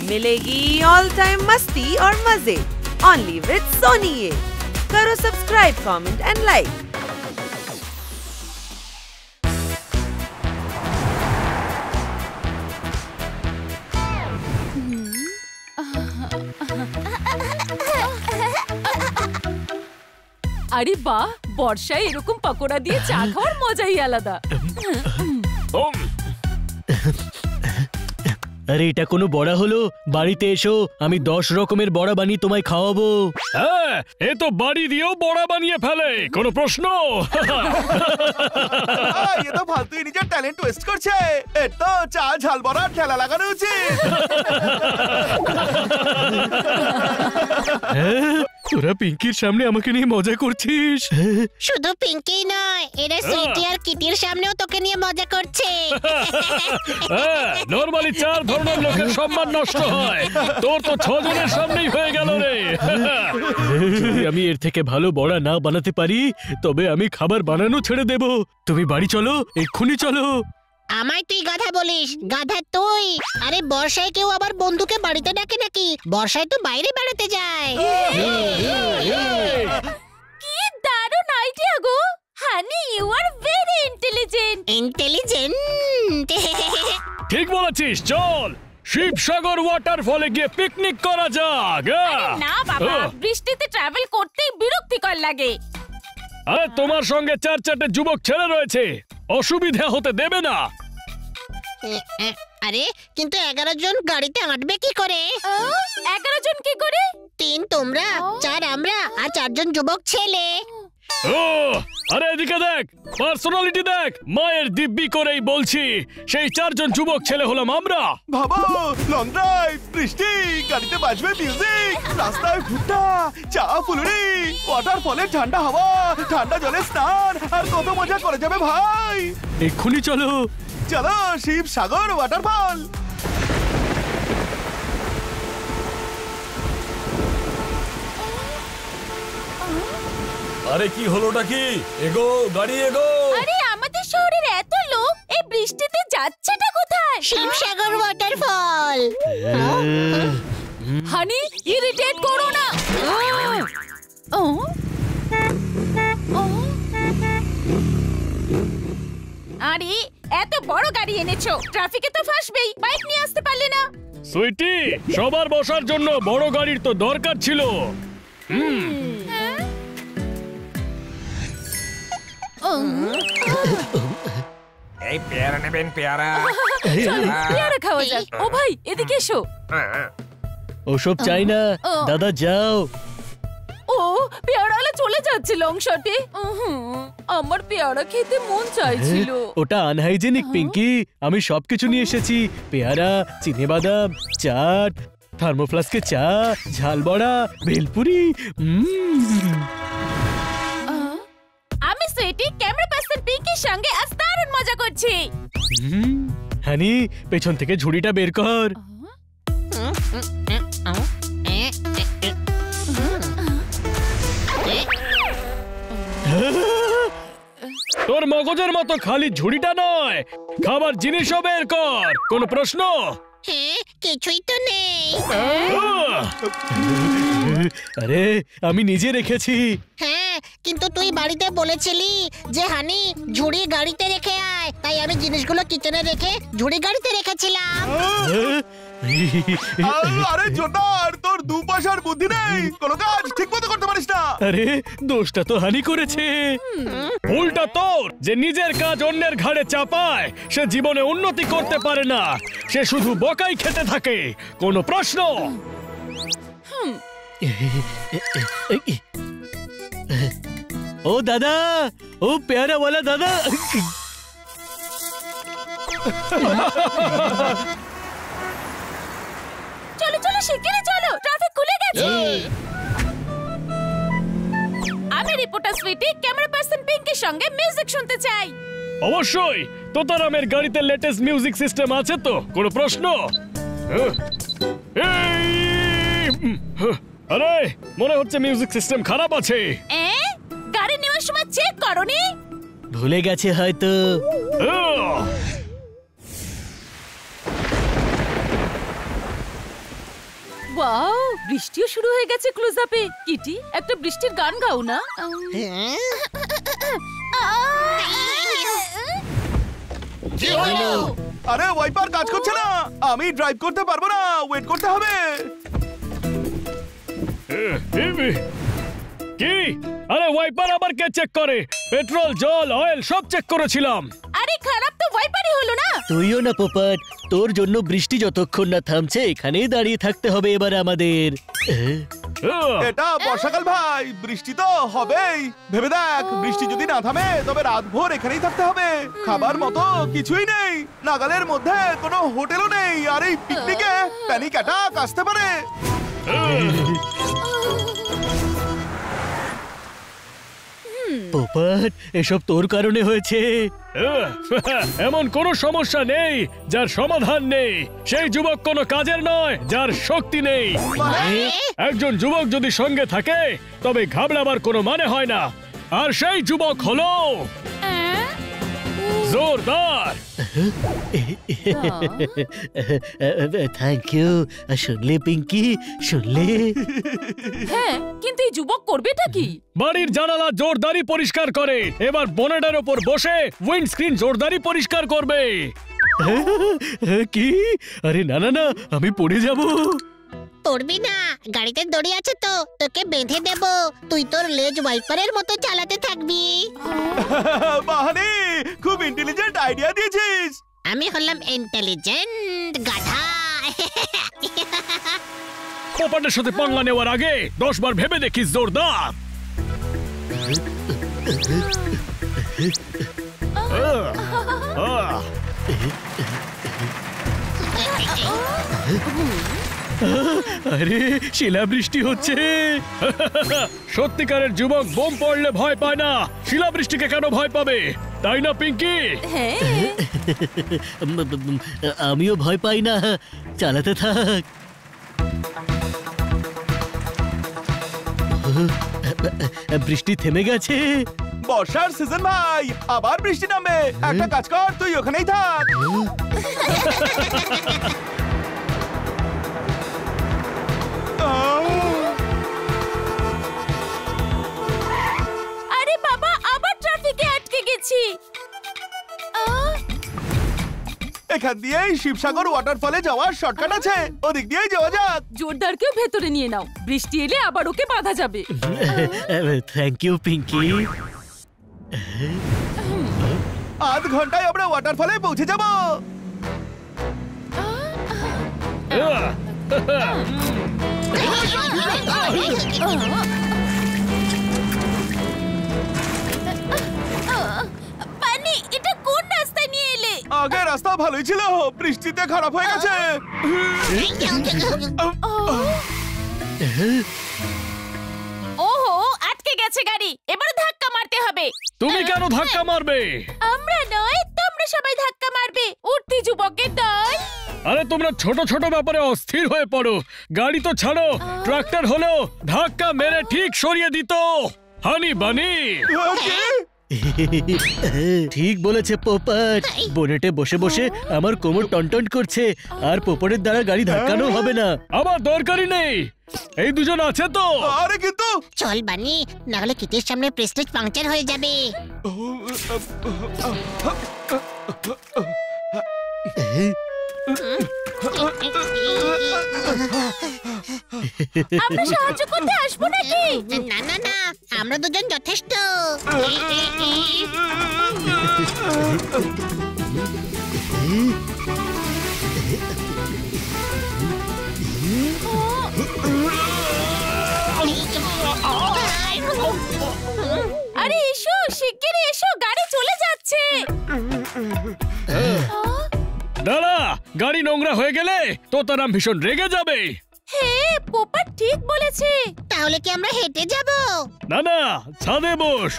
मिलेगी all time मस्ती और मजे ओनली विद सोनी ये। करो सब्सक्राइब, कमेंट एंड लाइक। আরে বাহ, বর্ষায় এরকম পকোড়া দিয়ে চা খাওয়ার মজাই আলাদা। আরে এটা কোনো বড়া হলো? বাড়িতে এসো, আমি 10 রকমের বড়া বানিয়ে তোমায় খাওয়াবো। হ্যাঁ, এ তো বাড়ি দিয়েও বড়া বানিয়ে ফেলে, কোনো প্রশ্ন? ये तो फालतू ही নিজের ট্যালেন্ট ওয়েস্ট করছে। এ তো চা ঝাল বড়া ঠেলা লাগানো উচিত। তোরা পিঙ্কির সামনে আমাকে নিয়ে মজা করছিস? শুধু পিঙ্কি নয়, এরা সুইটি আর কিটির সামনেও তোকে নিয়ে মজা করছে। নরমালি 4 ধরনের লোকের সম্মান নষ্ট হয়, তোর তো 6 জনের সামনেই হয়ে গেল রে। যদি আমি এর থেকে ভালো বড়া না বানাতে পারি তবে আমি খাবার বানানো ছেড়ে দেব। তুমি বাড়ি চলো, এক্ষুনি চলো। আমায় তুই গাধা বলিস? গাধা তুই? আরে বর্ষায় কেউ আবার বন্ধুকে বাড়িতে ডাকে নাকি? বর্ষায় তো বাইরে বেড়াতে যায়। কি দারুণ আইডিয়া গো honey, you are very intelligent. Intelligent? ঠিক বলেছিস, চল শিবসাগর ওয়াটারফলে গিয়ে পিকনিক করা যাক। না বাবা, বৃষ্টিতে ট্রাভেল করতেই বিরক্তিকর লাগে। আরে তোমার সঙ্গে 4-4টে যুবক ছেলে রয়েছে, অসুবিধা হতে দেবে না। আরে কিন্তু 11 জন গাড়িতে আঁটবে কি করে? 11 জন কি করে? 3 তোমরা, 4 আমরা, আর 4 জন যুবক ছেলে। ও আরে এদিকে দেখ, পার্সোনালিটি দেখ, মায়ের দিব্যি করেই বলছি, সেই 4 জন যুবক ছেলে হলাম আমরা। ভাবো, লং ড্রাইভ, বৃষ্টি, গাড়িতে বাজবে মিউজিক, রাস্তায় ভুট্টা, চা ফুলুরি, ওয়াটারফলে ঠান্ডা হাওয়া, ঠান্ডা জলে স্নান, আর কত মজা করে যাবে ভাই। এক্ষুনি চলো। চলো শিবসাগর ওয়াটারফল। আরে কি হলোটা কি? এগো গাড়ি এগো। আরে আমাদের শহরের এত লোক এই বৃষ্টিতে যাচ্ছেটা কোথায়? শিবসাগর ওয়াটারফল। হানি, ইরিটেট করো না। আরে এত বড় গাড়ি এনেছো, ট্রাফিকে তো ফাঁসবেই, বাইক নিয়ে আসতে পারলে না? সুইটি, সবার বসার জন্য বড় গাড়ির তো দরকার ছিল। এই পেয়ারা নেবেন? পেয়ারা পেয়ারা খাওয়া যাক। ও ভাই এদিকে এসো। ওসব চাই না দাদা, যাও। ও পেয়ারাওয়ালা চলে যাচ্ছে লং শটে। আমার পেয়ারা খেতে মন চাইছিল। ওটা আনহাইজেনিক পিঙ্কি, আমি সবকিছু নিয়ে এসেছি। পেয়ারা, চিনেবাদাম, চাট, থার্মোফ্লাস্কে চা, ঝাল বড়া, ভেলপুরি। আমি সুইটি, ক্যামেরা পার্সন পিঙ্কির সঙ্গে আজ দারুণ মজা করছি। হানি, পেছন থেকে ঝুড়িটা বের কর। তোর মগজের মতো খালি ঝুড়িটা নয়, খাবার জিনিসও বের কর, কোনো প্রশ্ন? হ্যাঁ, কিছুই তো নেই। আরে আমি নিজে রেখেছি। হ্যাঁ, কিন্তু তুই বাড়িতে বলেছিলি যে হানি ঝুড়ি গাড়িতে রেখে আয়, তাই আমি জিনিসগুলো কিচেনে রেখে ঝুড়ি গাড়িতে রেখেছিলাম। আরে জোনার, তোর 2 পয়সার বুদ্ধি নেই, কোনো কাজ ঠিকমতো করতে পারিস না। আরে দোষটা তো হানি করেছে। ভুলটা তোর, যে নিজের কাজ অন্যের ঘাড়ে চাপায়, সে জীবনে উন্নতি করতে পারে না, সে শুধু বকাই খেতে থাকে, কোনো প্রশ্ন? ও দাদা, ও পেয়ারাওয়ালা দাদা। চলো চলো শিগগিরই চলো, ট্রাফিক খুলে গেছে। আমি রিপোর্টার সুইটি, ক্যামেরা পার্সন পিঙ্কির সঙ্গে মিউজিক শুনতে চাই। অবশ্যই, তোতারামের গাড়িতে লেটেস্ট মিউজিক সিস্টেম আছে তো, কোনো প্রশ্ন? আরে মনে হচ্ছে মিউজিক সিস্টেম খারাপ আছে। গাড়ি নেওয়ার সময় চেক করোনি? ভুলে গেছে হয়তো। ওয়াও, বৃষ্টিও শুরু হয়ে গেছে ক্লোজ আপে। কিটি, একটা বৃষ্টির গান গাও না। কি হলো? আরে ওয়াইপার কাজ করছে না, আমি ড্রাইভ করতে পারবো না, ওয়েট করতে হবে। কি? আরে ওয়াইপার আবার কে চেক করে? পেট্রোল, জল, অয়েল সব চেক করেছিলাম। আরে খারাপ তো ওয়াইপারই হলো না। তুইও না পোপট, তোর জন্য বৃষ্টি যতক্ষণ না থামছে এখানেই দাঁড়িয়ে থাকতে হবে এবার আমাদের। এটা বর্ষাকাল ভাই, বৃষ্টি তো হবেই। ভেবে দেখ, বৃষ্টি যদি না থামে তবে রাত ভোর এখানেই থাকতে হবে। খাবার মতো কিছুই নেই, নাগালের মধ্যে কোনো হোটেলও নেই, আর এই পিকনিকে প্যানিক অ্যাটাক আসতে পারে। পোপট, এসব তোর কারণে হয়েছে। এমন কোনো সমস্যা নেই যার সমাধান নেই। সেই যুবক কোনো কাজের নয় যার শক্তি নেই। একজন যুবক যদি সঙ্গে থাকে তবে ঘাবড়াবার কোনো মানে হয় না, আর সেই যুবক হলো জোরদার। Thank you. শুনলে পিঙ্কি, শুনলে? হ্যাঁ, কিন্তু এই যুবক করবেটা কি? বাড়ির জানালা জোরদারি পরিষ্কার করে, এবার বনেটের ওপর বসে উইন্ডস্ক্রিন জোরদারি পরিষ্কার করবে। কি? আরে না না না, আমি পড়ে যাব। পড়বি না, গাড়িতে দড়ি আছে তো, তোকে বেঁধে দেব। তুই তোর লেজ ওয়াইপারের মতো চালাতে থাকবি। বাহানি, খুব ইন্টেলিজেন্ট আইডিয়া দিয়েছিস। আমি হলাম ইন্টেলিজেন্ট গাধা। পোপটের সাথে পাঙ্গা নেওয়ার আগে 10 বার ভেবে দেখিস জোরদার। আরে শিলাবৃষ্টি হচ্ছে। সত্যিকারের যুবক বোম পড়লে ভয় পায় না, শিলাবৃষ্টিকে কেন ভয় পাবে? তাই না পিঙ্কি? হ্যাঁ, আমিও ভয় পাই না, চালাতে থাক। বৃষ্টি থেমে গেছে। বর্ষার সিজন ভাই, আবার বৃষ্টি নামবে। একটা কাজ কর, তুই ওখানেই থাক। আরে বাবা, আবার ট্রাফিকে আটকে গেছি। এখান দিয়েই শিবসাগর ওয়াটারফলে যাওয়ার শর্টকাট আছে, ওদিক দিয়েই যাওয়া যাক। জোরদারকেও ভেতরে নিয়ে নাও, বৃষ্টি এলে আবার ওকে বাঁধা যাবে। Thank you Pinky. আধ ঘন্টায় আমরা ওয়াটারফলে পৌঁছে যাব। পানি, এটা কোন রাস্তায় নিয়ে এলে? আগে রাস্তা ভালোই ছিল, বৃষ্টিতে খারাপ হয়ে গেছে। ওহো, আটকে গেছে গাড়ি, এবার ধাক্কা মারতে হবে। তুমি কেন ধাক্কা মারবে? আমরা নয়, তোমরা সবাই ধাক্কা মারবে। উঠতি যুবকের দল। আরে তোমরা ছোট ছোট ব্যাপারে অস্থির হয়ে পড়ো। গাড়ি তো ছাড়ো, ট্রাক্টর হলো ধাক্কা মেরে ঠিক সরিয়ে দিত। হানি বানি। ঠিক বলেছে পোপট। বোনেটে বসে বসে আমার কোমর টনটন করছে, আর পোপটের দ্বারা গাড়ি ধাক্কানো হবে না। আমার দরকারই নেই, এই দুজন আছে তো। আরে কিন্তু চল বানি, না হলে কিটির সামনে প্রেস্টিজ পাংচার হয়ে যাবে। আমরা সাহায্য করতে আসবো নাকি? না না না, আমরা দুজন যথেষ্ট। আরে এসো, শিগগিরই এসো, গাড়ি চলে যাচ্ছে। দাঁড়া, গাড়ি নোংরা হয়ে গেলে তোতারাম ভীষণ রেগে যাবে। হ্যাঁ, পোপট ঠিক বলেছে। তাহলে কি আমরা হেঁটে যাব? না না, ছাদে বস,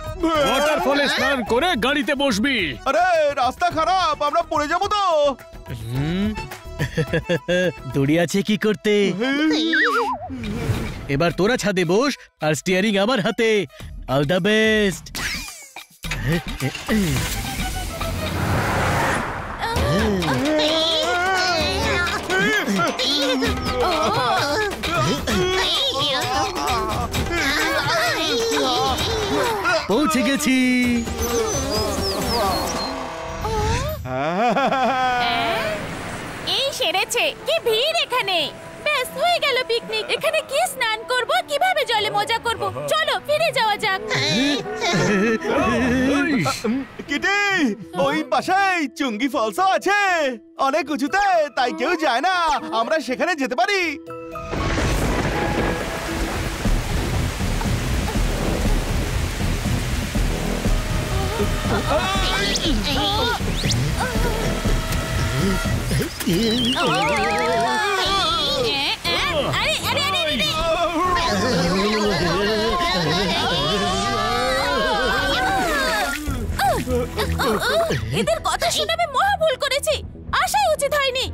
ওয়াটারফলে স্নান করে গাড়িতে বসবি। আরে রাস্তা খারাপ, আমরা পড়ে যাবো তো। দড়ি আছে কি করতে? এবার তোরা ছাদে বস, আর স্টিয়ারিং আমার হাতে। All the best. পৌঁছে গেছি। এই সেরেছে, কি ভিড় এখানে। ব্যাস হয়ে গেল পিকনিক। এখানে কি স্নান করব, কিভাবে জলে মজা করব, চলো ফিরে যাওয়া যাক। কিটি, ওই পাশেই চুঙ্গি ফলসও আছে, অনেক উঁচুতে, তাই কেউ যায় না। আমরা সেখানে যেতে পারি। আরে আরে আরে আরে এদের কথা শুনে আমি মহা ভুল করেছি, আসাই উচিত হয়নি।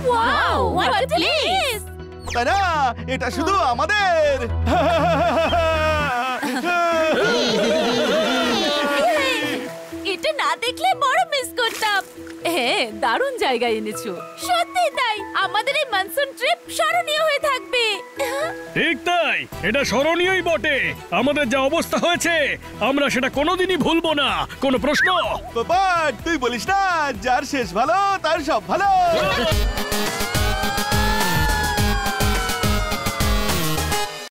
Wow, what a place! তাই না? এটা শুধু আমাদের। এটা না দেখলে বড় মিস করতাম। হ্যাঁ, দারুণ জায়গায় এনেছো। সত্যি তাই, আমাদের এই মনসুন ট্রিপ স্মরণীয় হয়ে থাকবে। ঠিক তাই, এটা স্মরণীয়ই বটে। আমাদের যা অবস্থা হয়েছে আমরা সেটা কোনোদিনই ভুলবো না। কোনো প্রশ্ন? বাবা, তুই বলিস না, যার শেষ ভালো তার সব ভালো।